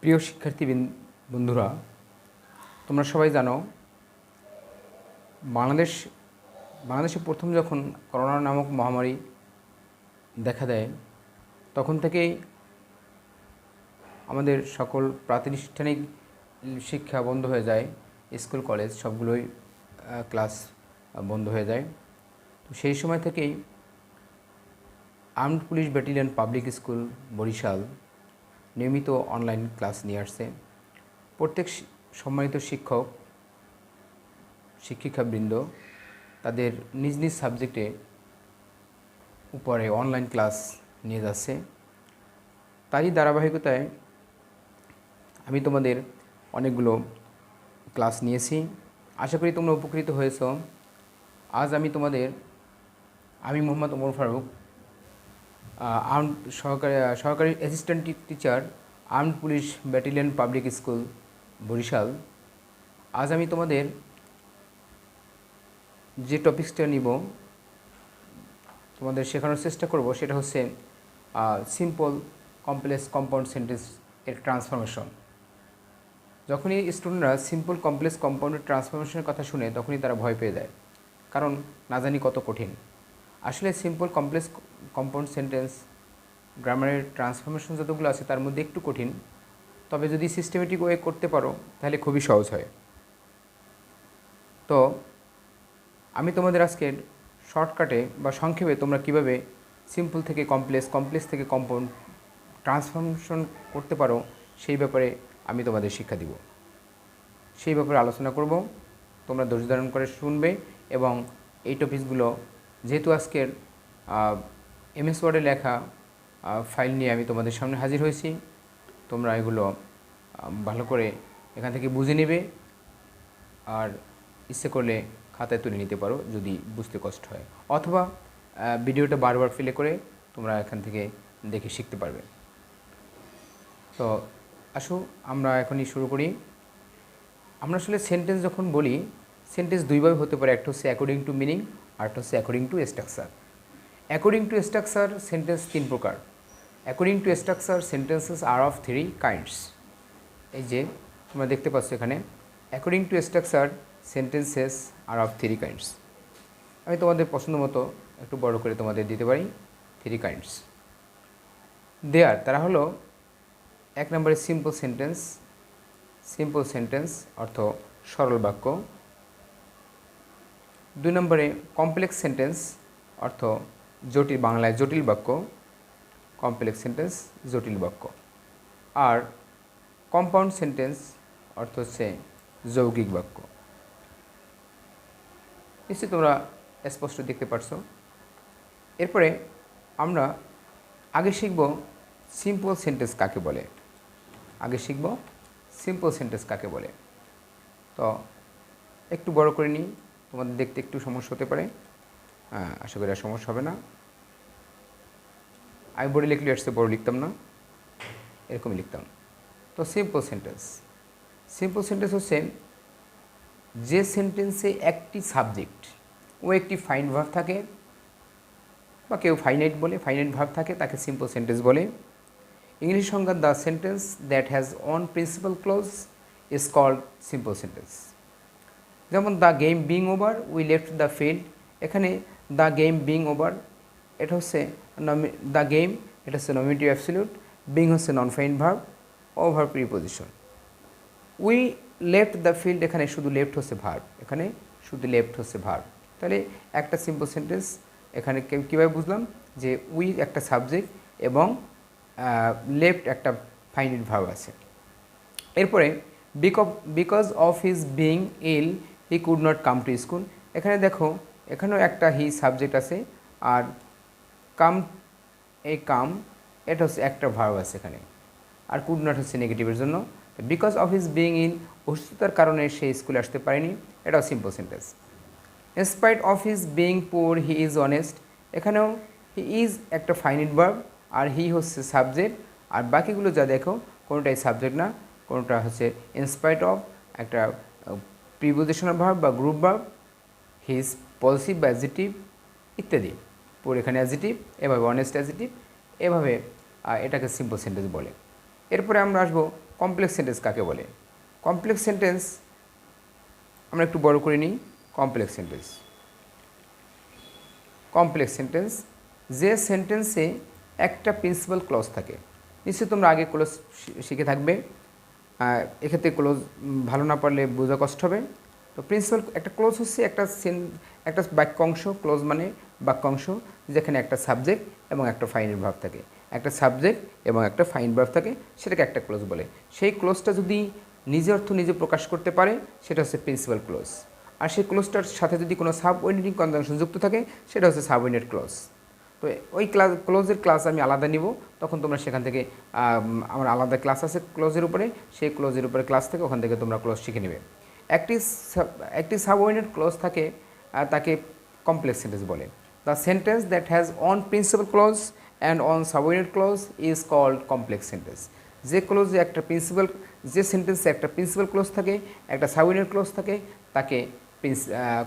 প্রিয় শিক্ষার্থী বন্ধুরা, তোমরা সবাই জানো বাংলাদেশে প্রথম যখন করোনা নামক মহামারী দেখা দেয় তখন থেকেই আমাদের সকল প্রাতিষ্ঠানিক শিক্ষা বন্ধ হয়ে যায়। স্কুল কলেজ সবগুলোই ক্লাস বন্ধ হয়ে যায়। তো সেই সময় থেকেই armed police battalion public school Barishal নিয়মিত অনলাইন ক্লাস নিয়ে আসছে। প্রত্যেক সম্মানিত শিক্ষিকাবৃন্দ তাদের নিজ নিজ সাবজেক্টে উপরে অনলাইন ক্লাস নিয়ে যাচ্ছে। তারই ধারাবাহিকতায় আমি তোমাদের অনেকগুলো ক্লাস নিয়েছি। আশা করি তোমরা উপকৃত হয়েছ। আজ আমি মোহাম্মদ ওমর ফারুক, সহকারী assistant teacher, armed police battalion public school Barishal. আজ আমি তোমাদের যে টপিক্সটা নিব, তোমাদের শেখানোর চেষ্টা করব, সেটা হচ্ছে সিম্পল কমপ্লেক্স কম্পাউন্ড সেন্টেন্স এর ট্রান্সফরমেশন। যখনই স্টুডেন্টরা সিম্পল কমপ্লেক্স কম্পাউন্ডের ট্রান্সফরমেশনের কথা শুনে তখনই তারা ভয় পেয়ে যায়, কারণ না জানি কত কঠিন। আসলে সিম্পল কমপ্লেক্স কম্পাউন্ড সেন্টেন্স গ্রামারের ট্রান্সফরমেশন যতগুলো আছে তার মধ্যে একটু কঠিন, তবে যদি সিস্টেমেটিক ওয়ে করতে পারো তাহলে খুবই সহজ হয়। তো আমি তোমাদের আজকের শর্টকাটে বা সংক্ষেপে তোমরা কিভাবে সিম্পল থেকে কমপ্লেক্স থেকে কম্পাউন্ড ট্রান্সফরমেশন করতে পারো সেই ব্যাপারে আমি তোমাদের শিক্ষা দিব, সেই ব্যাপারে আলোচনা করব। তোমরা ধৈর্য ধারণ করে শুনবে এবং এই টপিকসগুলো, যেহেতু আজকের MS ওয়ার্ডে লেখা ফাইল নিয়ে আমি তোমাদের সামনে হাজির হয়েছি, তোমরা এগুলো ভালো করে এখান থেকে বুঝে নেবে আর ইচ্ছে করলে খাতায় তুলে নিতে পারো যদি বুঝতে কষ্ট হয়, অথবা ভিডিওটা বারবার প্লে করে তোমরা এখান থেকে দেখে শিখতে পারবে। তো আসো আমরা এখনই শুরু করি। আমরা আসলে সেন্টেন্স যখন বলি, সেন্টেন্স দুইভাবে হতে পারে। একটা হচ্ছে অ্যাকর্ডিং টু মিনিং, আর একটা হচ্ছে according to structure. According to structure sentence তিন প্রকার। According to structure sentences are of three kinds. এই যে তোমরা দেখতে পাচ্ছ এখানে, according to structure sentences are of three kinds. আমি তোমাদের পছন্দ মতো একটু বড় করে তোমাদের দিতে পারি। থ্রি কাইন্ডস দেয়ার, তারা হলো এক নম্বরে সিম্পল সেন্টেন্স অর্থ সরল বাক্য। দুই নম্বরে কমপ্লেক্স সেন্টেন্স অর্থ বাংলায় জটিল বাক্য, কমপ্লেক্স সেন্টেন্স জটিল বাক্য। আর কম্পাউন্ড সেন্টেন্স অর্থ হচ্ছে যৌগিক বাক্য। নিশ্চয়ই তোমরা স্পষ্ট দেখতে পারছো। এরপরে আমরা আগে শিখব সিম্পল সেন্টেন্স কাকে বলে। তো একটু বড় করে নিই, তোমাদের দেখতে একটু সমস্যা হতে পারে। আশা করি আর সমস্যা হবে না। আমি বড় লিখলে আসছে, বড় লিখতাম না, এরকমই লিখতাম। তো সিম্পল সেন্টেন্স হচ্ছে যে সেন্টেন্সে একটি সাবজেক্ট ও একটি ফাইন ভার্ব থাকে, বা কেউ ফাইনাইট ভার্ব থাকে, তাকে সিম্পল সেন্টেন্স বলে। ইংলিশ সংজ্ঞা, the sentence that has one principal clause is called simple sentence. যেমন the game being over we left the field. এখানে দ্য গেম বিং ওভার এটা হচ্ছে দ্য গেম, এটা হচ্ছে নমিনেটিভ অ্যাবসলিউট, বিং হচ্ছে non finite verb, over preposition. We left the field, এখানে শুধু left হচ্ছে ভার্ব। তাহলে একটা সিম্পল সেন্টেন্স এখানে কীভাবে বুঝলাম যে উই একটা সাবজেক্ট এবং লেফট একটা ফাইনাইট ভার্ব আছে। এরপরে because of his being ill he could not come to school. এখানে দেখো, এখানেও একটা হি সাবজেক্ট আছে, আর কাম এটা হচ্ছে একটা ভার্ব আছে এখানে, আর কুড নট হচ্ছে নেগেটিভের জন্য। Because of his being in, অসুস্থতার কারণে সে স্কুলে আসতে পারেনি, এটাও simple sentence. In spite of his being poor he is honest. এখানেও হি ইজ একটা ফাইনাইট ভার্ব, আর হি হচ্ছে সাবজেক্ট, আর বাকিগুলো যা দেখো কোনোটাই সাবজেক্ট না, কোনোটা হচ্ছে ইনস্পাইট অফ একটা প্রিপোজিশনাল ভার্ব বা গ্রুপ ভার্ব, হিজ পজিটিভ বা অ্যাডজেক্টিভ ইত্যাদি। পুর এখানে অ্যাডজেক্টিভ, এভাবে অনেস্ট অ্যাডজেক্টিভ, এভাবে এটাকে সিম্পল সেন্টেন্স বলে। এরপরে আমরা আসবো কমপ্লেক্স সেন্টেন্স কাকে বলে? কমপ্লেক্স সেন্টেন্স আমরা একটু বড় করে নিই। কমপ্লেক্স সেন্টেন্স, কমপ্লেক্স সেন্টেন্স যে সেন্টেন্সে একটা প্রিন্সিপাল ক্লজ থাকে। নিশ্চয়ই তোমরা আগে ক্লোজ শিখে থাকবে, এক্ষেত্রে ক্লোজ ভালো না পারলে বোঝা কষ্ট হবে। তো প্রিন্সিপাল একটা ক্লোজ হচ্ছে একটা বাক্যাংশ। ক্লোজ মানে বাক্যাংশ যেখানে একটা সাবজেক্ট এবং একটা ফাইনাল ভার্ব থাকে, একটা সাবজেক্ট এবং একটা ফাইন ভার্ব থাকে, সেটাকে একটা ক্লোজ বলে। সেই ক্লোজটা যদি নিজে অর্থ নিজে প্রকাশ করতে পারে সেটা হচ্ছে প্রিন্সিপাল ক্লোজ। আর সেই ক্লোজটার সাথে যদি কোনো সাবঅর্ডিনেটিং কনজাংশন যুক্ত থাকে সেটা হচ্ছে সাবঅর্ডিনেট ক্লোজ। তো ওই ক্লোজের ক্লাস আমি আলাদা নিব, তখন তোমরা সেখান থেকে আমার আলাদা ক্লাস আছে ক্লোজের উপরে, সেই ক্লোজের উপরে ক্লাস থেকে ওখান থেকে তোমরা ক্লোজ শিখে নেবে। একটি সাবঅর্ডিনেট ক্লোজ থাকে, তাকে কমপ্লেক্স সেন্টেন্স বলে। The sentence that has one principal clause and one subordinate clause is called complex sentence. যে ক্লোজে একটা প্রিন্সিপাল, যে সেন্টেন্সে একটা প্রিন্সিপাল ক্লোজ থাকে, একটা সাবঅর্ডিনেট ক্লোজ থাকে, তাকে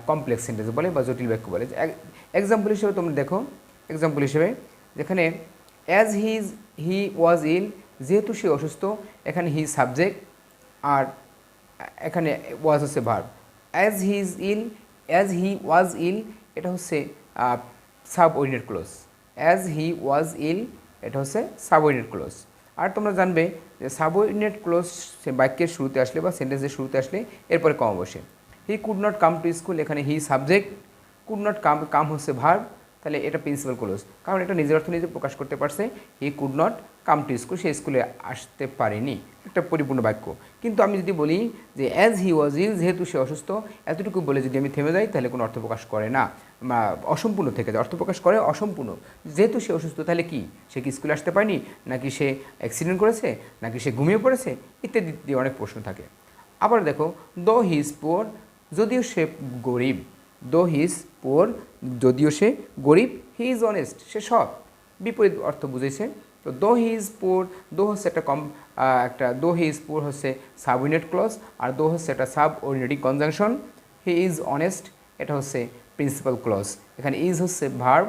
কমপ্লেক্স সেন্টেন্স বলে বা জটিল বাক্য বলে। এক্সাম্পল হিসেবে তোমরা দেখো, এক্সাম্পল হিসেবে যেখানে অ্যাজ হি ওয়াজ ইল, যেহেতু সে অসুস্থ, এখানে হি সাবজেক্ট আর এখানে ওয়াজ হচ্ছে verb. As he was ill এটা হচ্ছে subordinate clause. As he was ill এটা হচ্ছে সাবঅর্ডিনেট ক্লোজ। আর তোমরা জানবে যে সাবঅর্ডিনেট ক্লোজ সে বাক্যের শুরুতে আসলে বা সেন্টেন্সের শুরুতে আসলে এরপরে কম বসে। He could not come to school, এখানে he subject, could not come হচ্ছে ভার্ব, তাহলে এটা প্রিন্সিপাল ক্লোজ, কারণ এটা নিজের অর্থ নিজে প্রকাশ করতে পারছে। He could not come to school, সে স্কুলে আসতে পারেনি, একটা পরিপূর্ণ বাক্য। কিন্তু আমি যদি বলি যে অ্যাজ হি ওয়াজ ইল, যেহেতু সে অসুস্থ, এতটুকু বলে যদি আমি থেমে যাই তাহলে কোনো অর্থ প্রকাশ করে না, অসম্পূর্ণ থেকে যায়, অর্থ প্রকাশ করে অসম্পূর্ণ। যেহেতু সে অসুস্থ তাহলে কি, সে কি স্কুলে আসতে পারেনি, নাকি সে অ্যাক্সিডেন্ট করেছে, নাকি সে ঘুমিয়ে পড়েছে, ইত্যাদি দিয়ে অনেক প্রশ্ন থাকে। আবার দেখো, দো হি ইজ পুয়ার, যদিও সে গরিব, দো হি ইজ পুয়ার, যদিও সে গরিব, হি ইজ অনেস্ট, সে সৎ, বিপরীত অর্থ বুঝেছে। তো দো হি ইজ পুয়ার, দো হচ্ছে একটা দো হি ইজ পুয়ার হচ্ছে সাবঅর্ডিনেট ক্লজ, আর দো হচ্ছে একটা subordinating conjunction. He is honest এটা হচ্ছে প্রিন্সিপাল ক্লজ। এখানে ইজ হচ্ছে ভার্ব,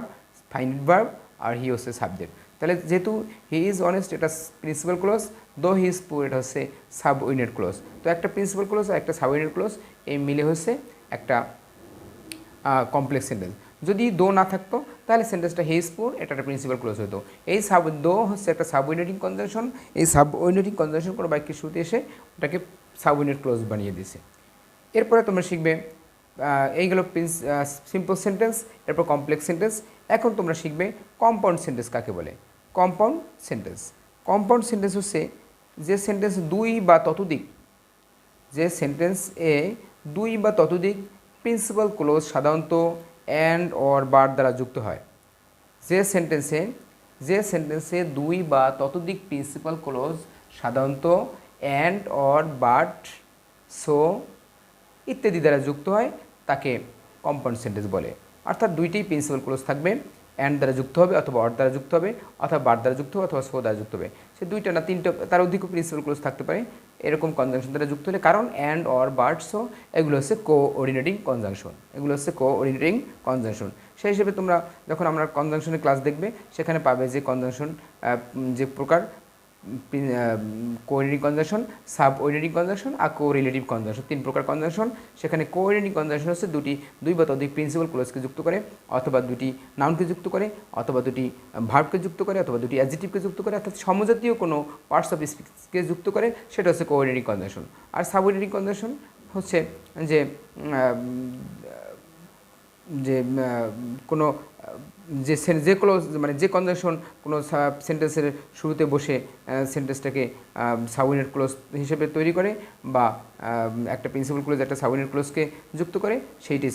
ফাইনাইট ভার্ব, আর হি হচ্ছে সাবজেক্ট। তাহলে যেহেতু হি ইজ অনেস্ট এটা প্রিন্সিপাল ক্লজ, দো হি ইজ পুয়ার এটা হচ্ছে সাবঅর্ডিনেট ক্লজ। তো একটা প্রিন্সিপাল ক্লজ আর একটা সাবঅর্ডিনেট ক্লজ এই মিলে হচ্ছে একটা কমপ্লেক্স সেন্টেন্স। যদি দো না থাকতো তাহলে সেন্টেন্সটা হি ইজ পুয়ার এটা একটা প্রিন্সিপাল ক্লোজ হতো। এই দো হচ্ছে একটা সাবঅর্ডিনেটিং কনজাংশন, এই সাবঅর্ডিনেটিং কনজাংশন কোনো বাক্যের শুরুতে এসে ওটাকে সাবঅর্ডিনেট ক্লোজ বানিয়ে দিয়েছে। এরপরে তোমরা শিখবে এইগুলো সিম্পল সেন্টেন্স, এরপর কমপ্লেক্স সেন্টেন্স। এখন তোমরা শিখবে কম্পাউন্ড সেন্টেন্স কাকে বলে। কম্পাউন্ড সেন্টেন্স, কম্পাউন্ড সেন্টেন্স হচ্ছে যে সেন্টেন্স দুই বা ততোধিক, যে সেন্টেন্স এ দুই বা ততোধিক প্রিন্সিপাল ক্লোজ সাধারণত অ্যান্ড অর বাট দ্বারা যুক্ত হয়। যে সেন্টেন্সে দুই বা ততোধিক প্রিন্সিপাল ক্লোজ সাধারণত অ্যান্ড অর বাট সো ইত্যাদি দ্বারা যুক্ত হয় তাকে কম্পাউন্ড সেন্টেন্স বলে। অর্থাৎ দুইটি প্রিন্সিপাল ক্লোজ থাকবে, অ্যান্ড দ্বারা যুক্ত হবে অথবা অর দ্বারা যুক্ত হবে অথবা বাট দ্বারা যুক্ত হবে অথবা সো দ্বারা যুক্ত হবে। সে দুইটা না তিনটা তার অধিকও প্রিন্সিপাল ক্লোজ থাকতে পারে এরকম কনজাংশন দ্বারা যুক্ত হলে, কারণ অ্যান্ড অর বাট সো এগুলো হচ্ছে কোঅর্ডিনেটিং কনজাংশন, এগুলো হচ্ছে কোঅর্ডিনেটিং কনজাংশন। সেই হিসেবে তোমরা যখন আমরা কনজাংশনের ক্লাস দেখবে সেখানে পাবে যে কনজাংশন যে প্রকার কোঅর্ডিনেটিং কনজাংশন, সাবঅর্ডিনেটিং কনজাংশন আর কোরিলেটিভ কনজাংশন, তিন প্রকার কনজাংশন। সেখানে কোঅর্ডিনেটিং কনজাংশন হচ্ছে দুই বা ততোধিক প্রিন্সিপাল ক্লোজকে যুক্ত করে, অথবা দুটি নাউনকে যুক্ত করে, অথবা দুটি ভার্বকে যুক্ত করে, অথবা দুটি অ্যাডজেক্টিভকে যুক্ত করে, অর্থাৎ সমজাতীয় কোনো পার্টস অফ স্পিচকে যুক্ত করে, সেটা হচ্ছে কোঅর্ডিনেটিং কনজাংশন। আর সাবঅর্ডিনেটিং কনজাংশন হচ্ছে যে যে কোনো যে ক্লোজ মানে যে কনজাংশন কোনো সেন্টেন্সের শুরুতে বসে সেন্টেন্সটাকে সাবঅর্ডিনেট ক্লোজ হিসেবে তৈরি করে বা একটা প্রিন্সিপাল ক্লোজ একটা সাবঅর্ডিনেট ক্লোজকে যুক্ত করে, সেইটি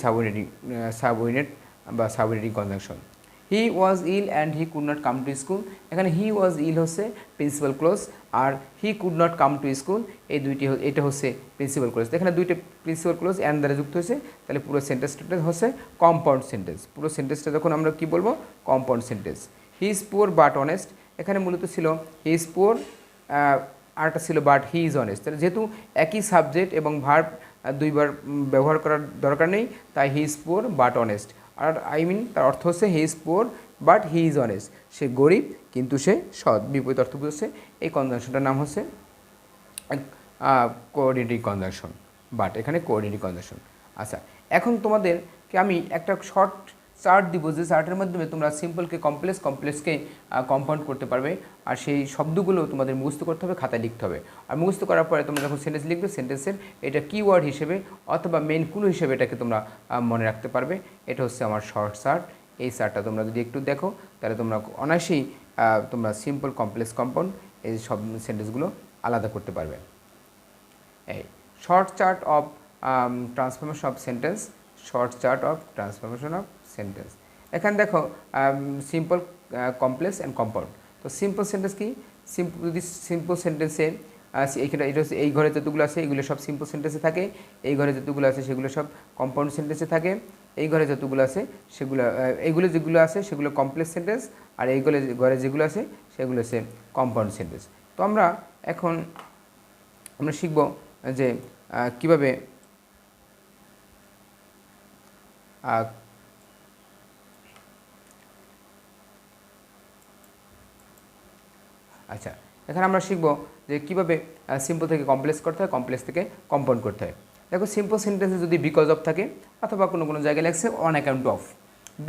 সাবঅর্ডিনেট বা subordinating conjunction. He was ill and he could not come to school, এখানে হি ওয়াজ ইল হচ্ছে প্রিন্সিপাল ক্লোজ আর he could not come to school এই দুইটি এটা হচ্ছে প্রিন্সিপাল ক্লোজ। এখানে দুইটা প্রিন্সিপাল ক্লোজ অ্যান্ড দ্বারা যুক্ত হয়েছে, তাহলে পুরো সেন্টেন্সটা হচ্ছে কম্পাউন্ড সেন্টেন্স। পুরো সেন্টেন্সটা যখন আমরা কি বলবো compound sentence. He is poor but honest, এখানে মূলত ছিল হি ইজ পুয়ার আরটা ছিল বাট হি ইজ অনেস্ট। তাহলে যেহেতু একই সাবজেক্ট এবং ভার্ব দুইবার ব্যবহার করার দরকার নেই, তাই he is poor but honest. আর তার অর্থ হচ্ছে he is poor but he is honest, সে গরিব কিন্তু সে সৎ, বিপরীত অর্থ বুঝছে। এই কনজাংশনটার নাম হচ্ছে কোঅর্ডিনেটিং কনজাংশন, বাট এখানে কোঅর্ডিনেটিং কনজাংশন। আচ্ছা, এখন তোমাদেরকে আমি একটা শর্ট চার্ট দিব, যে চার্টের মাধ্যমে তোমরা সিম্পলকে কমপ্লেক্স, কমপ্লেক্সকে কম্পাউন্ড করতে পারবে। আর সেই শব্দগুলো তোমাদের মুখস্থ করতে হবে, খাতায় লিখতে হবে। আর মুখস্থ করার পরে তোমরা যখন সেন্টেন্স লিখবে, সেন্টেন্সের এটা কিওয়ার্ড হিসেবে অথবা মেইন ক্লু হিসেবে এটাকে তোমরা মনে রাখতে পারবে। এটা হচ্ছে আমার শর্ট চার্ট। এই চার্টটা তোমরা যদি একটু দেখো, তাহলে তোমরা অনায়াসেই তোমরা সিম্পল, কমপ্লেক্স, কম্পাউন্ড এই সব সেন্টেন্সগুলো আলাদা করতে পারবে। এই short chart of transformation of sentence, short chart of transformation of sentence. এখানে দেখো সিম্পল, কমপ্লেক্স অ্যান্ড কম্পাউন্ড। তো সিম্পল সেন্টেন্স কি? যদি সিম্পল সেন্টেন্সে এইখানে এটা হচ্ছে, এই ঘরে যতগুলো আছে এগুলো সব সিম্পল সেন্টেন্সে থাকে, এই ঘরে যতগুলো আছে সেগুলো সব কম্পাউন্ড সেন্টেন্সে থাকে, এই ঘরে যতগুলো আছে সেগুলো, এইগুলো যেগুলো আছে সেগুলো কমপ্লেক্স সেন্টেন্স, আর এইগুলো ঘরে যেগুলো আছে সেগুলো হচ্ছে কম্পাউন্ড সেন্টেন্স। তো আমরা এখন শিখব যে কীভাবে আচ্ছা, এখানে আমরা শিখব যে কীভাবে সিম্পল থেকে কমপ্লেক্স করতে হয়, কমপ্লেক্স থেকে কম্পাউন্ড করতে হয়। দেখো, সিম্পল সেন্টেন্সে যদি বিকজ অফ থাকে অথবা কোনো কোনো জায়গায় লেখছে on account of,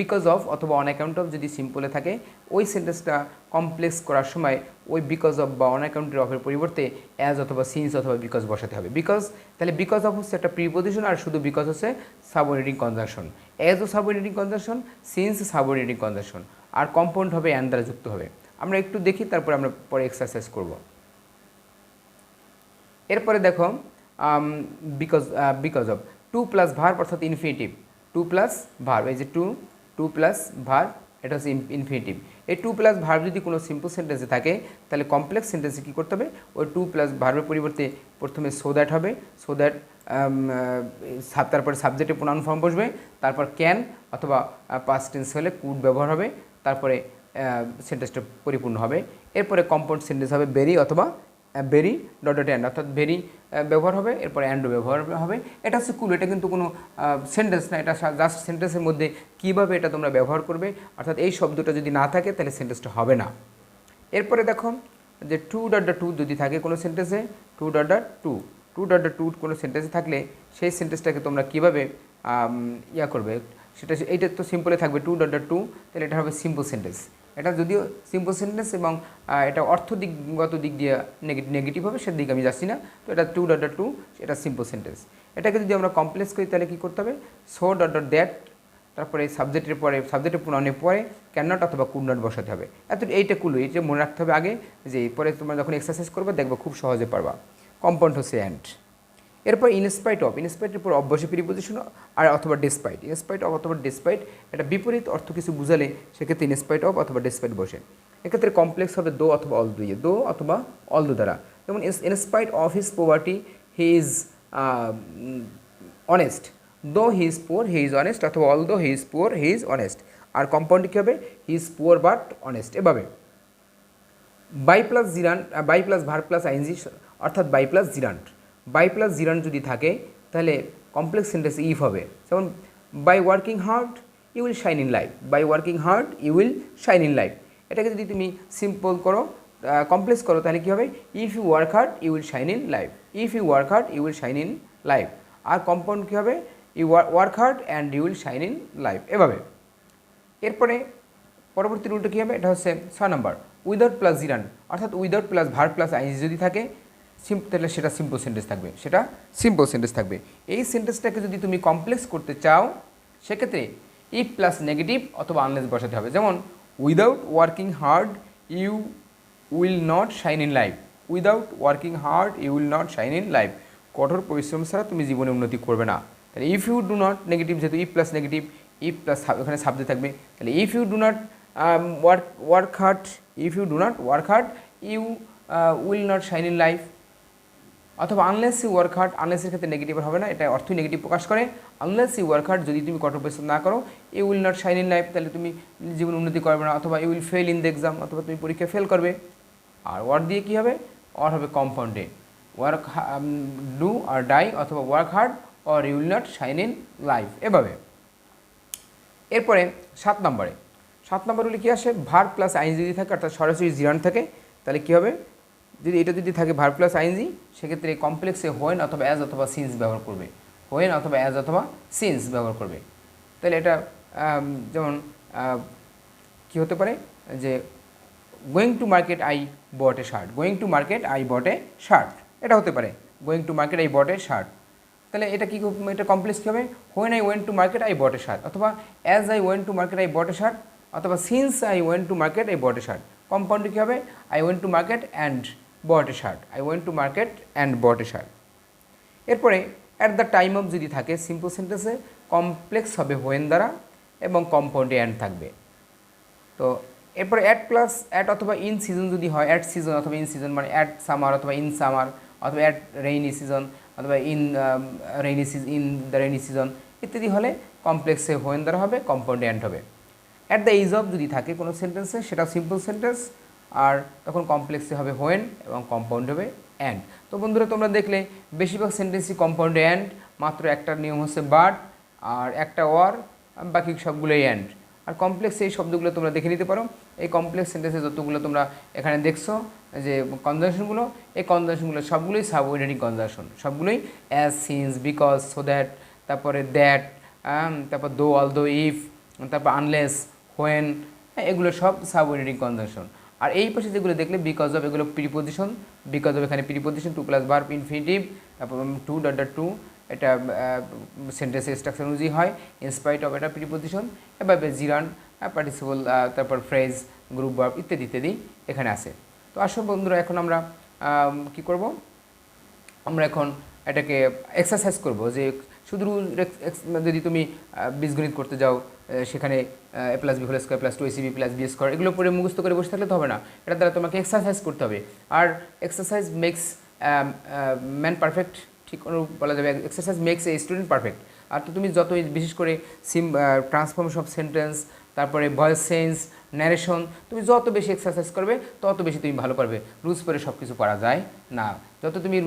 because of অথবা অন অ্যাকাউন্ট অফ যদি সিম্পলে থাকে, ওই সেন্টেন্সটা কমপ্লেক্স করার সময় ওই বিকজ অফ বা অন অ্যাকাউন্টের অফের পরিবর্তে অ্যাজ অথবা সিন্স অথবা বিকজ বসাতে হবে। বিকজ, তাহলে বিকজ অফ হচ্ছে একটা প্রিপোজিশন, আর শুধু বিকজ হচ্ছে সাবঅর্ডিনেটিং কনজাংশন। অ্যাজও subordinating conjunction, since subordinating conjunction, আর কম্পাউন্ড হবে অ্যান্ড দ্বারা যুক্ত হবে। আমরা একটু দেখি, তারপরে আমরা পরে এক্সারসাইজ করব। এরপরে দেখো because of to plus verb অর্থাৎ ইনফিনিটিভ, টু প্লাস ভার্ব, এই যে টু প্লাস ভার্ব, এটা হচ্ছে ইনফিনিটিভ। এই টু প্লাস ভার্ব যদি কোনো সিম্পল সেন্টেন্সে থাকে, তাহলে কমপ্লেক্স সেন্টেন্সে কী করতে হবে? ওই টু প্লাস ভার্বের পরিবর্তে প্রথমে সো দ্যাট হবে, সো দ্যাট, তারপরে সাবজেক্টে প্রোনাউন ফর্ম বসবে, তারপর ক্যান অথবা পাস্ট টেন্স হলে কুড ব্যবহার হবে, তারপরে সেন্টেন্সটা পরিপূর্ণ হবে। এরপরে কম্পাউন্ড সেন্টেন্স হবে বেরি অথবা বেরি ডট ডট অ্যান্ড, অর্থাৎ বেরি ব্যবহার হবে, এরপরে অ্যান্ডও ব্যবহার হবে। এটা হচ্ছে কুল, এটা কিন্তু কোনো সেন্টেন্স না, এটা জাস্ট সেন্টেন্সের মধ্যে কীভাবে এটা তোমরা ব্যবহার করবে, অর্থাৎ এই শব্দটা যদি না থাকে তাহলে সেন্টেন্সটা হবে না। এরপরে দেখো যে টু ডট ডট টু যদি থাকে কোনো সেন্টেন্সে, too dot dot to, too dot dot to কোনো সেন্টেন্সে থাকলে সেই সেন্টেন্সটাকে তোমরা কীভাবে করবে, সেটা, এইটা তো সিম্পলে থাকবে টু ডট ডট টু, তাহলে এটা হবে সিম্পল সেন্টেন্স। এটা যদিও সিম্পল সেন্টেন্স এবং এটা অর্থদিকগত দিক দিয়ে নেগেটিভ হবে, সেদিক আমি যাচ্ছি না। তো এটা টু ডট ডট টু, এটা সিম্পল সেন্টেন্স। এটাকে যদি আমরা কমপ্লেক্স করি, তাহলে কী করতে হবে? সো ডট ডট দ্যাট, তারপরে সাবজেক্টের পরে, সাবজেক্টের প্রোনাউনের পরে ক্যান নট অথবা কুড নট বসাতে হবে। এইটা কুল, এইটা মনে রাখতে হবে আগে, যে পরে তোমরা যখন এক্সারসাইজ করবে দেখবে খুব সহজে পারবা। কম্পাউন্ড হচ্ছে অ্যান্ড। এরপর ইনস্পাইট অফ, ইনস্পাইটের পর অফ বসে প্রিপোজিশন, আর অথবা ডেসপাইট, ইনস্পাইট অফ অথবা ডেসপাইট, এটা বিপরীত অর্থ কিছু বুঝালে সেক্ষেত্রে ইনস্পাইট অফ অথবা ডেসপাইট বসে। এক্ষেত্রে কমপ্লেক্স হবে দো অথবা অল দুইয়ে, দো অথবা অল দো দ্বারা। যেমন in spite of his poverty he is honest, though he is poor he is honest, অথবা although he is poor he is honest. আর কম্পাউন্ড কী হবে? He is poor but honest. এভাবে by plus gerund, by plus verb plus ING, অর্থাৎ by plus gerund, by plus gerund যদি থাকে তাহলে complex sentence if হবে। যেমন by working hard you will shine in life, by working hard you will shine in life. এটাকে যদি তুমি simple করো, কমপ্লেক্স করো, তাহলে কী হবে? If you work hard you will shine in life, if you work hard you will shine in life. আর compound কী হবে? You work hard and you will shine in life. এভাবে এরপরে পরবর্তী রুলটা কী হবে? এটা হচ্ছে 6 নম্বর, উইদাউট প্লাস জিরান্ট, অর্থাৎ without plus verb plus ING যদি থাকে তাহলে সেটা সিম্পল সেন্টেন্স থাকবে, সেটা সিম্পল সেন্টেন্স থাকবে। এই সেন্টেন্সটাকে যদি তুমি কমপ্লেক্স করতে চাও, সেক্ষেত্রে ইফ প্লাস নেগেটিভ অথবা আনলেস বসাতে হবে। যেমন without working hard you will not shine in life, without working hard you will not shine in life. কঠোর পরিশ্রম ছাড়া তুমি জীবনে উন্নতি করবে না। তাহলে if you do not, negative যেহেতু if plus negative, if plus ওখানে সাবজেক্ট থাকবে, তাহলে if you do not work hard, if you do not work hard you will not shine in life. অথবা আনলেস ইউ ওয়ার্ক হার্ড, আনলেসের ক্ষেত্রে negative হবে না, এটা অর্থই নেগেটিভ প্রকাশ করে। আনলেস ইউ ওয়ার্ক হার্ড, যদি তুমি কঠোর পরিশ্রম না করো, you will not shine in life, তাহলে তুমি জীবন উন্নতি করবে না। অথবা you will fail in the exam, অথবা তুমি পরীক্ষা ফেল করবে। আর ওয়ার্ড দিয়ে কী হবে? অর হবে কম্পাউন্ডে, ওয়ার্ক ডু আর ডাই, অথবা work hard or you will not shine in life. এভাবে এরপরে 7 নম্বরে, 7 নম্বর হলে কী আসে? ভার্ব প্লাস আইএনজি যদি থাকে, অর্থাৎ সরাসরি জিরান্ট থাকে, তাহলে কী হবে? যদি এটা যদি থাকে ভার্ব প্লাস আইএনজি, সেক্ষেত্রে কমপ্লেক্সে হোয়েন অথবা অ্যাজ অথবা সিন্স ব্যবহার করবে, হোয়েন অথবা অ্যাজ অথবা সিন্স ব্যবহার করবে। তাহলে এটা যেমন কী হতে পারে যে going to market I bought a shirt, going to market I bought a shirt, এটা হতে পারে going to market I bought a shirt. তাহলে এটা কী, এটা কমপ্লেক্স কী হবে, when I went to market I bought a shirt, অথবা as I went to market I bought a shirt, অথবা since I went to market I bought a shirt. কম্পাউন্ডে কী হবে, I went to market and bought a shirt, I went to market and bought a shirt. এরপরে at the time of যদি থাকে simple সেন্টেন্সে complex হবে when দ্বারা এবং কম্পাউন্ডে অ্যান্ড থাকবে। তো এরপরে অ্যাট প্লাস অ্যাট অথবা ইন সিজন যদি হয়, অ্যাট সিজন অথবা ইন সিজন, মানে অ্যাট সামার অথবা ইন সামার, অথবা অ্যাট রেইনি সিজন অথবা in rainy season, in the rainy season ইত্যাদি হলে কমপ্লেক্সে হোয়েন দ্বারা হবে, কম্পাউন্ডে অ্যান্ড হবে। অ্যাট দ্য এজ অফ যদি থাকে কোনো সেন্টেন্সে, সেটা সিম্পল সেন্টেন্স, আর তখন কমপ্লেক্সে হবে হোয়েন এবং কম্পাউন্ড হবে অ্যান্ড। তো বন্ধুরা তোমরা দেখলে বেশিরভাগ সেন্টেন্সই কম্পাউন্ডে অ্যান্ড, মাত্র একটা নিয়ম হচ্ছে বাট আর একটা ওয়ার, বাকি সবগুলোই অ্যান্ড। আর কমপ্লেক্স এই শব্দগুলো তোমরা দেখে নিতে পারো। এই কমপ্লেক্স সেন্টেন্সে যতগুলো তোমরা এখানে দেখছো যে কনজাংশনগুলো, এই কনজাংশনগুলো সবগুলোই সাবঅর্ডিনেটিং কনজাংশন, সবগুলোই as, since, because, so that, তারপরে দ্যাট, তারপর দো, অলদো, ইফ, তারপর আনলেস, হোয়েন, এগুলো সব সাবঅর্ডিনেটিং কনজাংশন। আর এই পাশে যেগুলো দেখলে বিকজ অফ, এগুলো প্রিপোজিশন, বিকজ অফ এখানে preposition, to plus verb infinitive, তারপর টু ডট ডট টু, এটা সেন্টেন্সের স্ট্রাকচার অনুযায়ী হয়। ইনস্পাইট অফ এটা প্রিপোজিশন, এভাবে জিরান, পার্টিসিপল, তারপর ফ্রেজ, গ্রুপ ভার্ব ইত্যাদি ইত্যাদি এখানে আছে। তো আসো বন্ধুরা এখন আমরা কি করব, আমরা এখন এটাকে এক্সারসাইজ করব যে শুধু যদি তুমি বীজগণিত করতে যাও, সেখানে A plus B whole square plus two ACB plus B square এগুলো পরে মুখস্থ করে বসে থাকলে তো হবে না, এটা দ্বারা তোমাকে এক্সারসাইজ করতে হবে। আর এক্সারসাইজ মেক্স ম্যান পারফেক্ট, ঠিক অনুরূপ বলা যাবে exercise makes a student perfect. আর তো তুমি যতই বিশেষ করে ট্রান্সফরমেশন অফ সেন্টেন্স, তারপরে ভয়েস চেঞ্জ, ন্যারেশন, তুমি যত বেশি এক্সারসাইজ করবে তত বেশি তুমি ভালো পারবে। রুলস পরে সব কিছু পারা যায় না, যত তুমি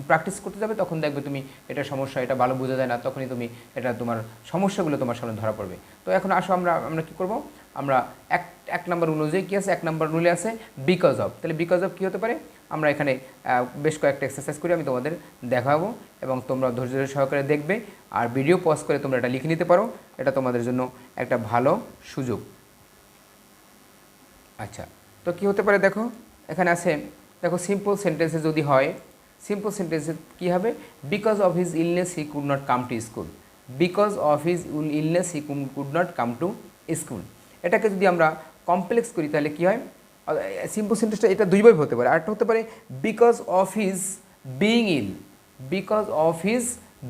প্র্যাকটিস করতে যাবে তখন দেখবে তুমি এটা সমস্যা, এটা ভালো বোঝা যায় না, তখনই তুমি এটা তোমার সমস্যাগুলো তোমার সামনে ধরা পড়বে। তো এখন আসো আমরা কী করব, আমরা এক নম্বর অনুযায়ী কী আছে, এক নম্বর রুলে আছে বিকজ অফ। তাহলে বিকজ অফ কী হতে পারে, আমরা এখানে বেশ কয়েকটা এক্সারসাইজ করে আমি তোমাদের দেখাবো এবং তোমরা ধৈর্য সহকারে দেখবে আর ভিডিও পজ করে তোমরা এটা লিখে নিতে পারো, এটা তোমাদের জন্য একটা ভালো সুযোগ। আচ্ছা, তো কী হতে পারে দেখো, এখানে আছে দেখো সিম্পল সেন্টেন্সে যদি হয়, সিম্পল সেন্টেন্সে কী হবে, because of his illness he could not come to school, because of his illness he could not come to school. এটাকে যদি আমরা কমপ্লেক্স করি তাহলে কী হয়, সিম্পল সেন্টেন্সটা এটা দুইভাবে হতে পারে। আরেকটা হতে পারে because of his being ill, because of his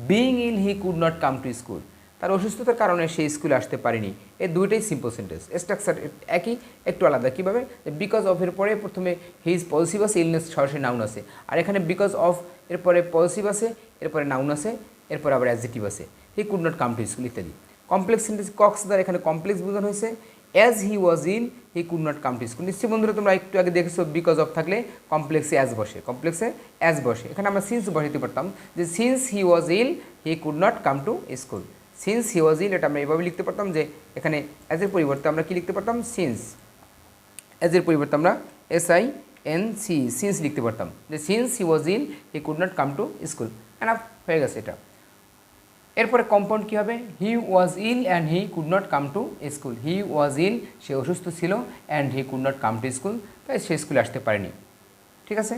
being ill he could not come to school, তার অসুস্থতার কারণে সে স্কুলে আসতে পারেনি। এই দুইটাই সিম্পল সেন্টেন্স, স্ট্রাকচার একই, একটু আলাদা। কীভাবে, বিকজ অফ এর পরে প্রথমে হিজ পজিটিভ আছে, ইলনেস সরাসরি নাউন আছে, আর এখানে বিকজ অফ এরপরে পজিটিভ আছে, এরপরে নাউন আছে, এরপরে আবার অ্যাডজেক্টিভ আছে, he could not come to school ইত্যাদি। কমপ্লেক্স সেন্টেন্স কক্স দ্বারা এখানে কমপ্লেক্স বোঝানো হয়েছে, as he was ill he could not come to school. নিশ্চয়ই বন্ধুরা তোমরা একটু আগে দেখেছো বিকজ অফ থাকলে কমপ্লেক্সে অ্যাজ বসে, কমপ্লেক্সে অ্যাজ বসে। এখানে আমরা সিন্স বসাতে পারতাম যে since he was ill he could not come to school, since he was ill এটা আমরা এভাবে লিখতে পারতাম যে এখানে অ্যাজের পরিবর্তে আমরা কি লিখতে পারতাম, সিন্স, অ্যাজের পরিবর্তে আমরা SINC সিন্স লিখতে পারতাম, যে since he was ill he could not come to school. Enough হয়ে গেছে এটা। এরপরে কম্পাউন্ড কী হবে, he was ill and he could not come to school, he was ill সে অসুস্থ ছিল, and he could not come to school তাই সে স্কুলে আসতে পারেনি। ঠিক আছে,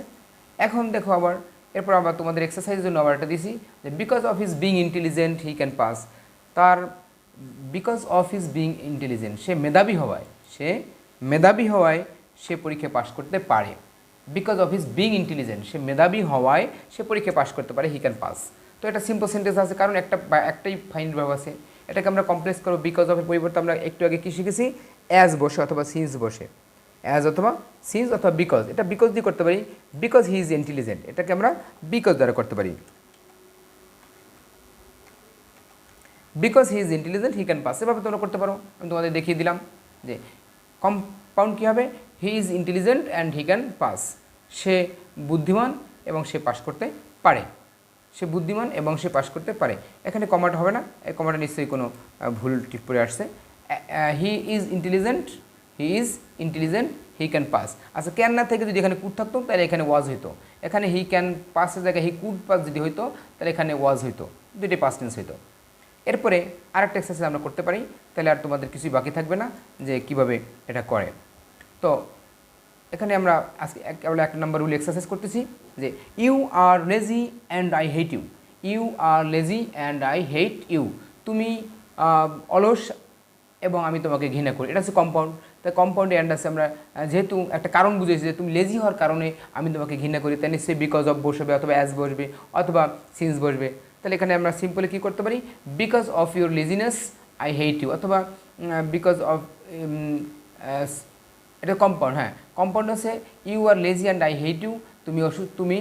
এখন দেখো আবার এরপর আবার তোমাদের এক্সারসাইজের জন্য আবার একটা দিছি যে because of his being intelligent he can pass, তার because of his being intelligent সে মেধাবী হওয়ায় সে পরীক্ষায় পাশ করতে পারে, because of his being intelligent সে মেধাবী হওয়ায় সে পরীক্ষায় পাশ করতে পারে, হি ক্যান পাস। তো এটা সিম্পল সেন্টেন্স আছে কারণ একটাই ফাইন ভাব আছে, এটাকে আমরা কমপ্লেক্স করবো। বিকজ অফের পরিবর্তে আমরা একটু আগে কী শিখেছি, অ্যাজ বসে অথবা সিন্স বসে, অ্যাজ অথবা সিন্স অথবা বিকজ, এটা বিকজ দিয়ে করতে পারি, বিকজ হি ইজ ইন্টেলিজেন্ট এটাকে আমরা বিকজ দ্বারা করতে পারি, because he is intelligent he can pass, এভাবে তোমরা করতে পারো। আমি তোমাদের দেখিয়ে দিলাম যে কম্পাউন্ড কী হবে, he is intelligent and he can pass, সে বুদ্ধিমান এবং সে পাস করতে পারে, সে বুদ্ধিমান এবং সে পাস করতে পারে। এখানে কমাটা হবে না, এই কমাটা নিশ্চয়ই কোনো ভুল টিপ করে আসছে। হি is intelligent he can pass. আচ্ছা ক্যান না থেকে যদি এখানে কুড থাকতো তাহলে এখানে ওয়াজ হইতো, এখানে হি ক্যান পাসের জায়গায় হি কুড পাস যদি হইতো তাহলে এখানে ওয়াজ হইতো, দুইটি পাস্ট টেন্স হইতো। এরপরে আরেকটা এক্সারসাইজ আমরা করতে পারি, তাহলে আর তোমাদের কিছুই বাকি থাকবে না যে কিভাবে এটা করে। তো এখানে আমরা আজকে কেবল 1 নম্বর রুল এক্সারসাইজ করতেছি যে you are lazy and I hate you. You are lazy and I hate you. তুমি অলস এবং আমি তোমাকে ঘৃণা করি। এটা হচ্ছে কম্পাউন্ড। তাই কম্পাউন্ডে অ্যান্ড আছে, আমরা যেহেতু একটা কারণ বুঝেছি যে তুমি লেজি হওয়ার কারণে আমি তোমাকে ঘৃণা করি, তাই নিশ্চয়ই বিকজ অফ বসবে অথবা অ্যাজ বসবে অথবা সিন্স বসবে। তাহলে এখানে আমরা সিম্পলি কী করতে পারি, because of your laziness I hate you, অথবা বিকজ অফ, এটা কম্পাউন্ড। হ্যাঁ, কম্পাউন্ড আছে you are lazy and I hate you. তুমি তুমি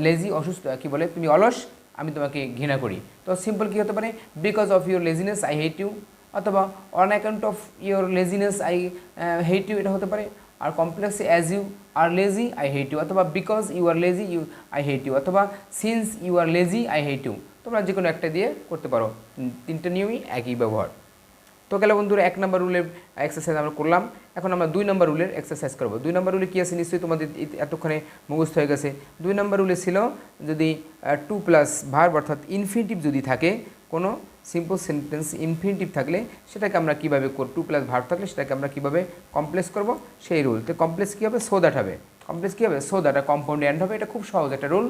লেজি অসুস্থ, কী বলে, তুমি অলস, আমি তোমাকে ঘৃণা করি। তো সিম্পল কী হতে পারে, because of your laziness I hate you, অথবা on account of your laziness I hate you, এটা হতে পারে। আর কমপ্লেক্সে as you are lazy I hate you, অথবা because you are lazy you I hate you, অথবা since you are lazy I hate you. তোমরা যে কোনো একটা দিয়ে করতে পারো, তিনটে নিয়মই একই ব্যবহার। তো গেলে বন্ধুরা 1 নম্বর রুলের এক্সারসাইজ আমরা করলাম। এখন আমরা 2 নম্বর রুলের এক্সারসাইজ করব। 2 নম্বর রুলে কী আছে নিশ্চয়ই তোমাদের এতক্ষণে মুখস্থ হয়ে গেছে। 2 নম্বর রুলে ছিল যদি টু প্লাস ভার্ব অর্থাৎ ইনফিনিটিভ যদি থাকে, কোনো সিম্পল সেন্টেন্স ইনফিনিটিভ থাকলে সেটাকে আমরা কীভাবে করব, টু প্লাস ভার্ব থাকলে সেটাকে আমরা কীভাবে কমপ্লেক্স করব সেই রুল। তো কমপ্লেক্স কী হবে, সো দ্যাট হবে। কমপ্লেক্স কী হবে, সো দ্যাট, কম্পাউন্ড এন্ড হবে। এটা খুব সহজ একটা রুল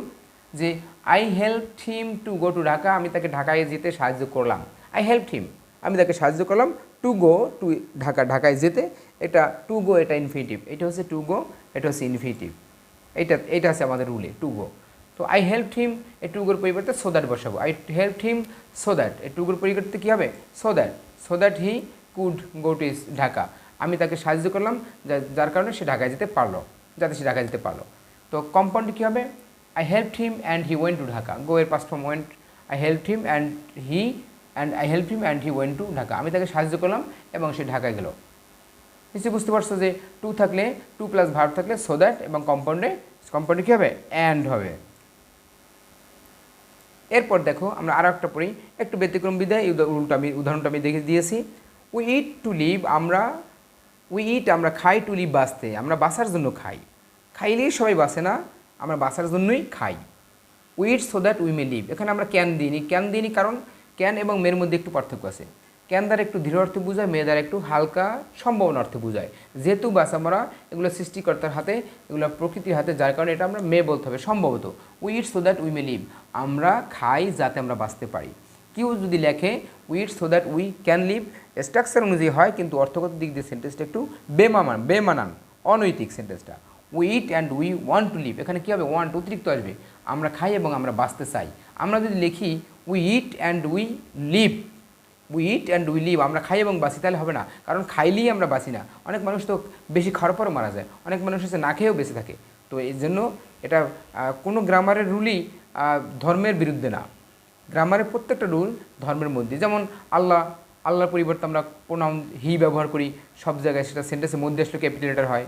যে I helped him to go to Dhaka. আমি তাকে ঢাকায় যেতে সাহায্য করলাম। আই হেল্পড হিম, আমি তাকে সাহায্য করলাম টু গো টু ঢাকা, ঢাকায় যেতে। এটা টু গো, এটা ইনফিনিটিভ, এটা হচ্ছে টু গো, এটা হচ্ছে ইনফিনিটিভ। এটা আছে আমাদের রুলে টু গো। তো আই হেল্পড হিম, এই টু গোর পরিবর্তে সো দ্যাট বসাবো। I helped him so that, এই টু গোর পরিবর্তে কী হবে, so that he could go to Dhaka. আমি তাকে সাহায্য করলাম যার কারণে সে ঢাকায় যেতে পারলো, যাতে সে ঢাকায় যেতে পারলো। তো কম্পাউন্ড কী হবে, I helped him and he went to Dhaka. Go এর past form went. I helped him and I help him and he went to Dhaka. আমি তাকে সাহায্য করলাম এবং সে ঢাকায় গেল। নিশ্চয়ই বুঝতে পারছো যে টু থাকলে, টু প্লাস ভার্ব থাকলে সো দ্যাট, এবং কম্পাউন্ডে কী হবে, অ্যান্ড হবে। এরপর দেখো আমরা আরও একটা পড়ি, একটু ব্যতিক্রম বিধায় এই উদাহরণটা আমি দেখে দিয়েছি। উই ইট টু লিভ, আমরা খাই, টু লিভ বাঁচতে, আমরা বাঁচার জন্য খাই। খাইলেই সবাই বাঁচে না, আমরা বাঁচার জন্যই খাই। We eat so that we may live, এখানে আমরা ক্যান দিইনি কারণ ক্যান এবং মেয়ের মধ্যে একটু পার্থক্য আছে। ক্যান দ্বারা একটু দৃঢ় অর্থে বোঝায়, মেয়ে দ্বারা একটু হালকা সম্ভাবনা অর্থে বোঝায়। যেহেতু বাঁচা মরা এগুলো সৃষ্টিকর্তার হাতে, এগুলো প্রকৃতির হাতে, যার কারণে এটা আমরা মেয়ে বলতে হবে সম্ভবত। We eat so that we may live, আমরা খাই যাতে আমরা বাঁচতে পারি। কেউ যদি লেখে we eat so that we can live, structure অনুযায়ী হয়, কিন্তু অর্থগত দিক দিয়ে সেন্টেন্সটা একটু বেমানান, অনৈতিক সেন্টেন্সটা। We eat and we want to live, এখানে কী হবে, ওয়ান্ট অতিরিক্ত আসবে। আমরা খাই এবং আমরা বাঁচতে চাই। আমরা যদি লিখি we eat and we live, আমরা খাই এবং বাঁচি, তাহলে হবে না, কারণ খাইলেই আমরা বাঁচি না। অনেক মানুষ তো বেশি খাওয়ার পরও মারা যায়, অনেক মানুষ হচ্ছে না খেয়েও বেঁচে থাকে। তো এই জন্য এটা কোনো গ্রামারের রুলই ধর্মের বিরুদ্ধে না। গ্রামারের প্রত্যেকটা রুল ধর্মের মধ্যে। যেমন আল্লাহর পরিবর্তে আমরা প্রোনাউন হি ব্যবহার করি সব জায়গায়, সেটা সেন্টেন্সের মধ্যে আসলে ক্যাপিটাল লেটার হয়।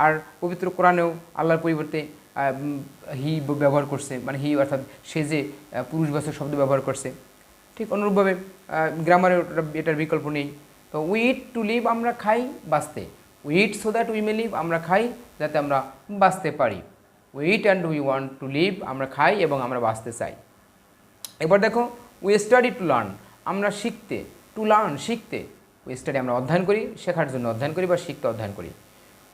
আর পবিত্র কোরআনেও আল্লাহর পরিবর্তে হি ব্যবহার করছে, মানে হি অর্থাৎ সে যে পুরুষবাচক শব্দ ব্যবহার করছে। ঠিক অনুরূপভাবে গ্রামারে এটার বিকল্প নেই। তো উই ইট টু লিভ, আমরা খাই বাঁচতে। We eat so that we may live, আমরা খাই যাতে আমরা বাঁচতে পারি। We eat and we want to live, আমরা খাই এবং আমরা বাঁচতে চাই। এবার দেখো উই স্টাডি টু লার্ন, আমরা শিখতে, টু লার্ন শিখতে। উই স্টাডি আমরা অধ্যয়ন করি, শেখার জন্য অধ্যয়ন করি বা শিখতে অধ্যয়ন করি।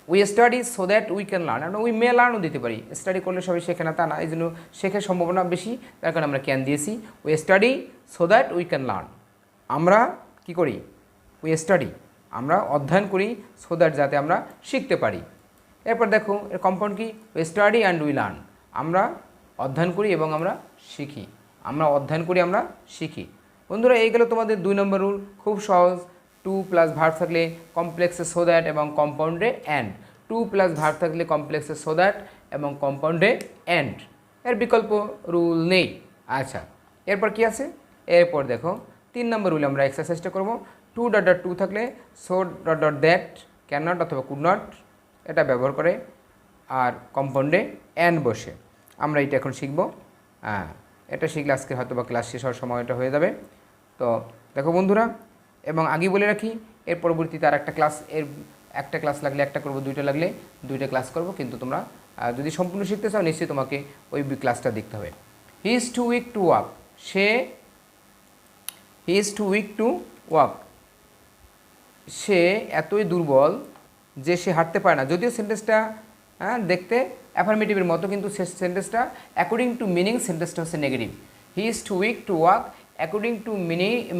We study so that we can learn, আমরা উই মে লার্নও দিতে পারি। স্টাডি করলে সবাই শেখে না তা না, এই জন্য শেখার সম্ভাবনা বেশি, তার কারণে আমরা ক্যান দিয়েছি। We study so that we can learn, আমরা কি করি, উই স্টাডি আমরা অধ্যয়ন করি, সো দ্যাট যাতে আমরা শিখতে পারি। এরপর দেখো এর কম্পাউন্ড কি, we study and we learn, আমরা অধ্যয়ন করি এবং আমরা শিখি। আমরা অধ্যয়ন করি, আমরা শিখি। বন্ধুরা এই গেল তোমাদের 2 নম্বর রুল, খুব সহজ। টু প্লাস ভার্ব থাকলে কমপ্লেক্সে সো দ্যাট এবং কম্পাউন্ডে অ্যান্ড। টু প্লাস ভার্ব থাকলে কমপ্লেক্সে সো দ্যাট এবং কম্পাউন্ডে অ্যান্ড, এর বিকল্প রুল নেই। আচ্ছা এরপর কি আছে, এরপর দেখো 3 নম্বর রুলে আমরা এক্সারসাইজটা করব। টু ডট ডট টু থাকলে so dot dot that can not অথবা কুড নট এটা ব্যবহার করে, আর কম্পাউন্ডে অ্যান্ড বসে। আমরা এটা এখন শিখব। এটা শিখলে আজকে হয়তো বা ক্লাস শেষ হওয়ার সময়টা হয়ে যাবে। তো দেখো বন্ধুরা, এবং আগে বলে রাখি এর পরবর্তীতে আর একটা ক্লাস এর একটা ক্লাস লাগলে একটা করব, দুইটা লাগলে দুইটা ক্লাস করব, কিন্তু তোমরা যদি সম্পূর্ণ শিখতে চাও নিশ্চয়ই তোমাকে ওই ক্লাসটা দেখতে হবে। He is too weak to walk, he is too weak to walk, সে এতই দুর্বল যে সে হাঁটতে পারে না। যদিও সেন্টেন্সটা দেখতে অ্যাফার্মেটিভের মতো, কিন্তু সেন্টেন্সটা অ্যাকর্ডিং টু মিনিং সেন্টেন্সটা হচ্ছে negative. He is too weak to walk, according to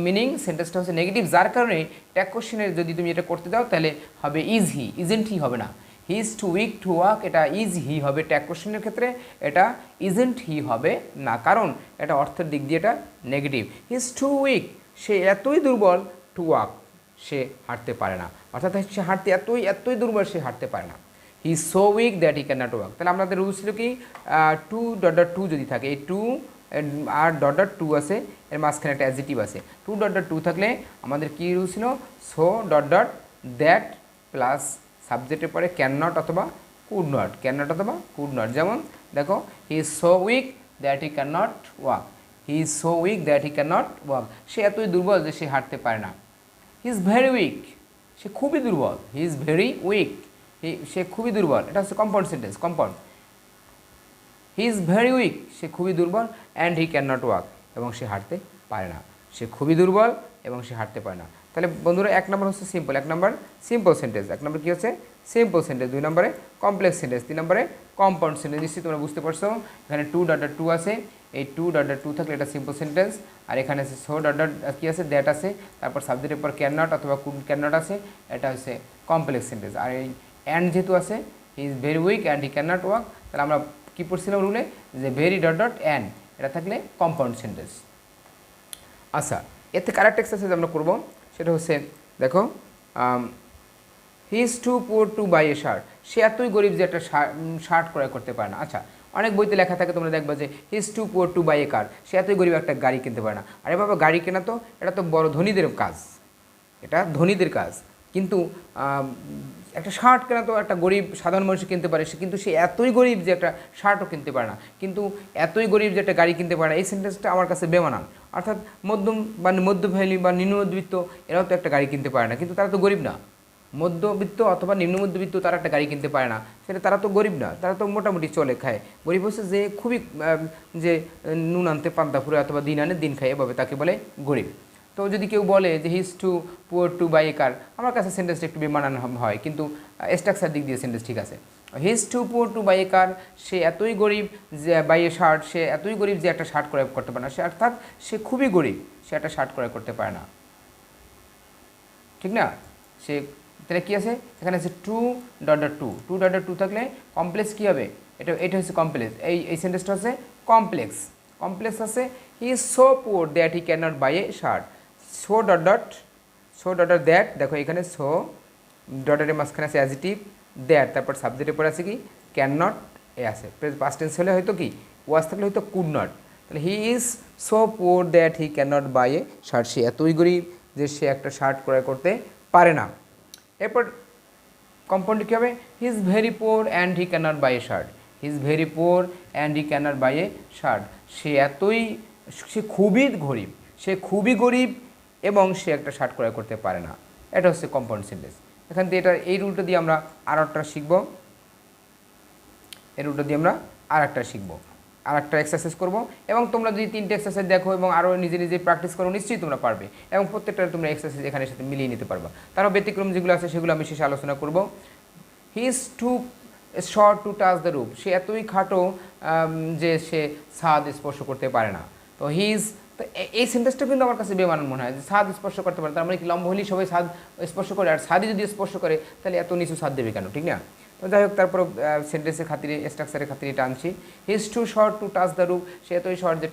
meaning সেন্টেন্সটা হচ্ছে নেগেটিভ, যার কারণে ট্যাগ কোশ্চেনের যদি তুমি এটা করতে দাও তাহলে হবে ইজ হি, ইজেন্ট হি হবে না। He is too weak to walk, এটা ইজ হি হবে ট্যাগ কোশ্চেনের ক্ষেত্রে, এটা ইজেন্ট হি হবে না, কারণ এটা অর্থের দিক দিয়ে এটা negative. He is too weak, সে এতই দুর্বল, টু ওয়াক, সে হাঁটতে পারে না, অর্থাৎ সে হাঁটতে এতই দুর্বল সে হাঁটতে পারে না। He is so weak that he can not walk. তাহলে আমাদের রুল ছিল কি, টু ডট ডট টু যদি থাকে, এই টু আর ডট ডট টু আছে, এর মাঝখানে একটা অ্যাডজেক্টিভ আছে, টু ডট ডট টু থাকলে আমাদের কী রুল ছিল, so dot dot that plus সাবজেক্টের পরে ক্যান নট অথবা কুড নট, ক্যান নট অথবা কুড নট। যেমন দেখো, he is so weak that he can not walk, he is so weak that he can not walk, সে এতই দুর্বল যে সে হাঁটতে পারে না। হি ইজ ভেরি উইক, সে খুবই দুর্বল, হি ইজ ভেরি উইক, সে খুবই দুর্বল, এটা হচ্ছে compound sentence, compound. He is very weak, সে খুবই দুর্বল, and he can not walk, এবং সে হাঁটতে পারে না, সে খুবই দুর্বল এবং সে হাঁটতে পারে না। তাহলে বন্ধুরা, এক নম্বর হচ্ছে সিম্পল, এক নম্বর সিম্পল সেন্টেন্স, এক নম্বর কী হচ্ছে সিম্পল সেন্টেন্স, দুই নম্বরে কমপ্লেক্স সেন্টেন্স, তিন নম্বরে কম্পাউন্ড সেন্টেন্স। নিশ্চয়ই তোমরা বুঝতে পারছো, এখানে টু ডট ডট টু আছে, এই টু ডট ডট টু থাকলে এটা সিম্পল সেন্টেন্স, আর এখানে আছে সো ডট ডট কী আছে, দ্যাট আছে, তারপর সাবজেক্টের পর ক্যান নট অথবা কুড ক্যান নট আছে, এটা হচ্ছে কমপ্লেক্স সেন্টেন্স। আর এই অ্যান্ড যেহেতু আছে, he is very week and he can not walk, তাহলে আমরা কী পড়ছিলাম রুলে, যে ভেরি ডট ডট অ্যান্ড, এটা থাকলে কম্পাউন্ড সেন্টেন্স। আচ্ছা, এর থেকে আরেকটা এক্সারসাইজ আমরা করবো, সেটা হচ্ছে দেখো, he is too poor to buy a shirt, সে এতই গরিব যে একটা শার্ট ক্রয় করতে পারে না। আচ্ছা, অনেক বইতে লেখা থাকে, তোমরা দেখবা যে he is too poor to buy a car, সে এতই গরিব একটা গাড়ি কিনতে পারে না। আরে বাবা, গাড়ি কেনা তো এটা তো বড় ধনীদের কাজ, এটা ধনীদের কাজ, কিন্তু একটা শার্ট কেনা তো একটা গরিব সাধারণ মানুষ কিনতে পারে, কিন্তু সে এতই গরিব যে একটা শার্টও কিনতে পারে না, কিন্তু এতই গরিব যে একটা গাড়ি কিনতে পারে না, এই সেন্টেন্সটা আমার কাছে বেমানান। অর্থাৎ মধ্যম বা মধ্যফ্যামিলি বা নিম্নমধ্যবিত্ত এরাও তো একটা গাড়ি কিনতে পারে না, কিন্তু তারা তো গরিব না। মধ্যবিত্ত অথবা নিম্নমধ্যবিত্ত তারা একটা গাড়ি কিনতে পারে না, সেটা তারা তো গরিব না, তারা তো মোটামুটি চলে খায়। গরিব হচ্ছে যে খুবই যে নুন আনতে পান্তা ফুরে অথবা দিন আনে দিন খায়, এভাবে তাকে বলে গরিব। তো যদি কেউ বলে যে he is too poor to buy a car, আমার কাছে সেন্টেন্সটা একটু বেমানান হয়, কিন্তু স্ট্রাকচার দিক দিয়ে সেন্টেন্স ঠিক আছে। He is too poor to buy a car, সে এতই গরিব যে বাই এ শার্ট, সে এতই গরিব যে একটা শার্ট ক্রয় করতে পারে না, সে অর্থাৎ সে খুবই গরিব, সে একটা শার্ট ক্রয় করতে পারে না, ঠিক না? সে তাহলে কী আছে এখানে, আছে too dot dot to, too dot dot to থাকলে কমপ্লেক্স কী হবে, এটা হচ্ছে কমপ্লেক্স, এই সেন্টেন্সটা হচ্ছে কমপ্লেক্স, কমপ্লেক্স আছে। He is so poor that he can not buy a shirt, so dot dot that, দেখো এখানে সো ডটের মাঝখানে আছে অ্যাডজেক্টিভ দ্যাট, তারপর সাবজেক্টের পরে আছে কি ক্যান নট, এ আছে পাস্ট টেন্স হলে হয়তো কি ওয়াজ থাকলে হয়তো কুড নট। তাহলে he is so poor that he can not buy a shirt, সে এতই গরিব যে সে একটা শার্ট ক্রয় করতে পারে না। এরপর কম্পাউন্ড কী হবে, he is very poor and he can not buy a shirt, he is very poor and he can not buy a shirt, সে খুবই গরিব, সে খুবই গরিব এবং সে একটা শার্ট ক্রয় করতে পারে না। এটা হচ্ছে কম্পাউন্ড সেন্টেন্স। এখান থেকে এই রুলটা দিয়ে আমরা আর একটা শিখব, এই রুলটা দিয়ে আমরা আর একটা এক্সারসাইজ করব, এবং তোমরা যদি তিনটে এক্সারসাইজ দেখো এবং আরও নিজে নিজে প্র্যাকটিস করো, নিশ্চয়ই তোমরা পারবে, এবং প্রত্যেকটা তোমরা এক্সারসাইজ এখানে সাথে মিলিয়ে নিতে পারবা। তারও ব্যতিক্রম যেগুলো আছে সেগুলো আমি শেষে আলোচনা করব। He is too short to touch the roof, সে এতই খাটো যে সে ছাদ স্পর্শ করতে পারে না। তো তো এই সেন্টেন্সটা কিন্তু আমার কাছে বেমানান মনে হয়, যে ছাদ স্পর্শ করতে পারে, তার মানে কি লম্বা হলেই সবাই ছাদ স্পর্শ করে, আর ছাদই যদি স্পর্শ করে তাহলে এত নিচু ছাদ দেবে কেন, ঠিক না? তো যাই হোক, তারপর সেন্টেন্সের খাতিরে স্ট্রাকচারের খাতিরে টানছি, he is too short to touch the roof, সে এতই শর্ট যে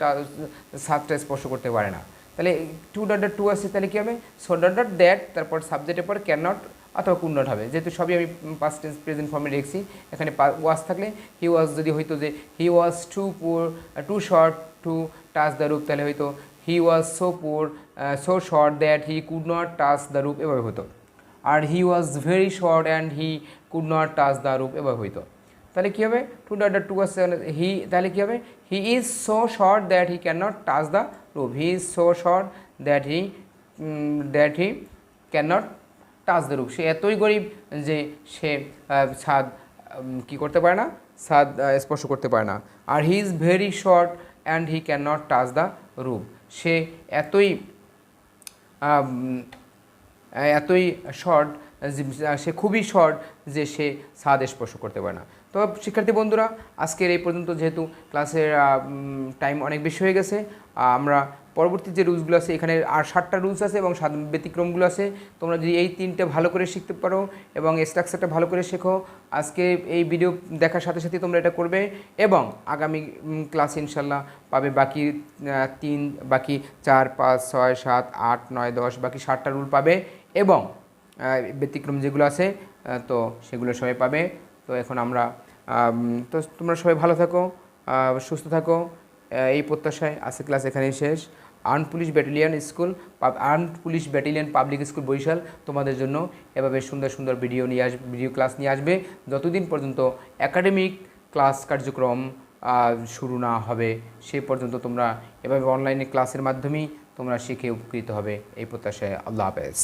ছাদটা স্পর্শ করতে পারে না। তাহলে টু ডট ডট টু আছে, তাহলে কী হবে, সো ডট ডট দ্যাট, তারপর সাবজেক্টের পর ক্যান নট অথবা কুড নট হবে, যেহেতু সবই আমি পাস্ট টেন্স প্রেজেন্ট ফর্মে রেখেছি। এখানে ওয়াজ থাকলে হি ওয়াজ যদি হইতো যে he was too short to touch the roof, তাহলে হয়তো he was so poor so short that he could not touch the roof, এভাবে হতো। আর he was very short and he could not touch the roof, এভাবে হইতো। তাহলে কী হবে, টু ডট ডট টু আসছে হি, তাহলে কী হবে, he is so short that he can not touch the roof, he is so short that he can not touch the roof, সে এতই গরিব যে সে ছাদ কী করতে পারে না, ছাদ স্পর্শ করতে পারে না। আর he is very short and he can not touch the roof, সে এতই এতই শর্ট, সে খুবই শর্ট যে সে ছাদ স্পর্শ করতে পারে না। তো শিক্ষার্থী বন্ধুরা, আজকের এই পর্যন্ত, যেহেতু ক্লাসের টাইম অনেক বেশি হয়ে গেছে, আমরা পরবর্তী যে রুলসগুলো আছে, এখানে আর 7টা রুলস আছে এবং ব্যতিক্রমগুলো আছে। তোমরা যদি এই 3টে ভালো করে শিখতে পারো এবং স্ট্রাকচারটা ভালো করে শেখো, আজকে এই ভিডিও দেখার সাথে সাথে তোমরা এটা করবে এবং আগামী ক্লাসে ইনশাল্লাহ পাবে বাকি 4, 5, 6, 7, 8, 9, 10 বাকি 7টা রুল পাবে এবং ব্যতিক্রম যেগুলো আছে তো সেগুলো সবাই পাবে। তো এখন আমরা তো তোমরা সবাই ভালো থাকো, সুস্থ থাকো, এই প্রত্যাশায় আজকের ক্লাস এখানেই শেষ। Armed police battalion public school Barishal তোমাদের জন্য এভাবে সুন্দর সুন্দর ভিডিও ক্লাস নিয়ে আসবে যতদিন পর্যন্ত একাডেমিক ক্লাস কার্যক্রম শুরু না হবে সেই পর্যন্ত তোমরা এভাবে অনলাইনে ক্লাসের মাধ্যমেই তোমরা শিখে উপকৃত হবে, এই প্রত্যাশায়। আল্লাহ হাফেজ।